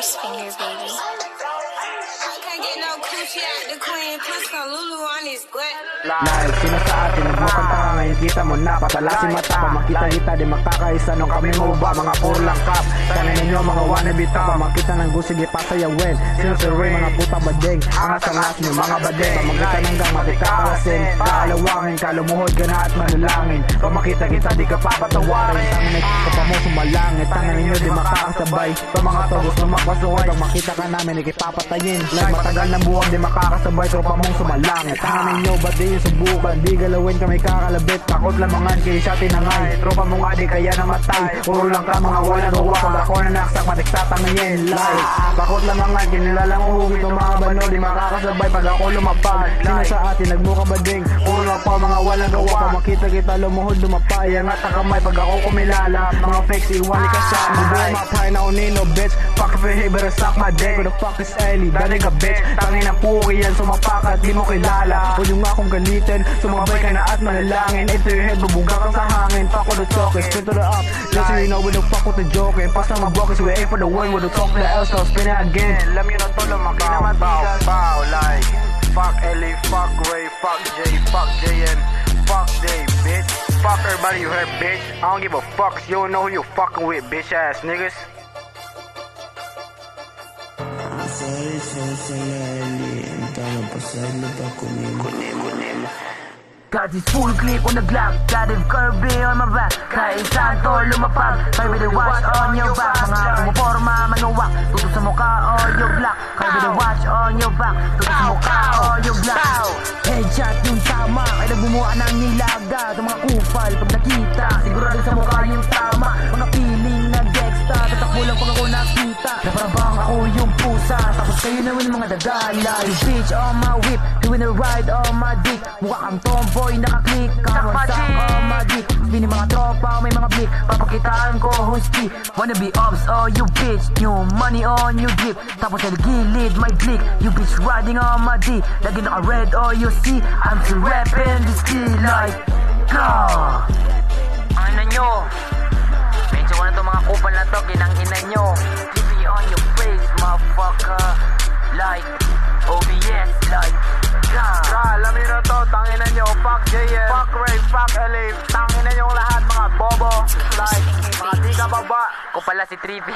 first finger, baby. Can't get no coochie out the queen. Plus some Lulu on his butt. Live, sino sa atin nagmukhang tanga ngayon kita mo na patalasin mata pa makita-kita di magkakaisa nung kami mo ba mga puro lang kap tanay ninyo mga wannabe tapa makita ng gusige pasayawin sino sa rin mga puta badeng ang asangas nyo mga badeng pamagkita ng gang matikakalasin kakalawangin kalumuhod ka na at manalangin pamakita kita di ka papatawarin tangan ka pa mo sumalangit tangan ninyo di makakasabay pa mga togos na makpasuway pag makita ka namin ikipapatayin like matagal ng buwan di makakasabay tropa mong sumalangit tangan ninyo ba di subukan di galawin kami kakalabit takot lamangan kayo siya tinangay tropa mong adik kaya namatay puro lang ka mga walang gawa pag ako na naksak matiktatangayin like takot lamangan kinilalang uhugit ng mga bano di makakasabay pag ako lumapag sino sa atin nagmuka bading puro lang pa mga walang gawa pag makita kita lumuhod lumapay angat ang kamay pag ako kumilala mga fakes iwali ka siya bubuo mapay na unino bitch fuck if you better suck my dick who the fuck is Ellie dali ka bitch tangin na puki yan sumapakat di mo kilala huwag yung akong galitin sumabay ka na at manalangin ito your head bubuga kang sa hangin fuck with the talk spin to the up just so you know we don't fuck with the joke and pas na mag-walk is we aim for the one with the talk the else so spin it again alam yun na to lumaki na matigas bow like fuck Ellie fuck Ray fuck Jay fuck JN fuck Day bitch fuck everybody you heard bitch I don't give a fuck you don't know who you fucking with bitch ass niggas Got this full clip on the Glock, got this Kirby on my back. Kahit saan to lumapag, kay with the watch on your back. Mga umuporma, manuwak, tuto sa mukha all your black. Kay with the watch on your back, tuto sa mukha all your black. Headshot yung tama, ay nagbumuha ng nilaga. Itong mga kupal, pag nakita, sigurado sa mukha yung tama. Mga feeling na gangsta, tatakbo lang pag ako nakita. Naparabang ako yung pusa, tapos kayo na win mga dagala. You bitch on my whip, you win a ride on my dick. Mukha kang tomboy, nakaklik, karonsak on my dick. Bini mga tropa, may mga blick, papakitaan ko huski. Wanna be ops, oh you bitch, new money on your drip. Tapos sa gilid, my blick, you bitch riding on my dick. Lagi naka-red, oh you see, I'm still rapping this key like, go! Ang ina nyo, medyo ko na to mga kupal na to, ginang-ina nyo. TV on your face, motherfucker. Like, OBS, like, God. alam niyo na to tangina nyo fuck JN fuck Ray fuck LA tangina nyo lahat mga bobo like mga di ka baba Ko pala si Trippy.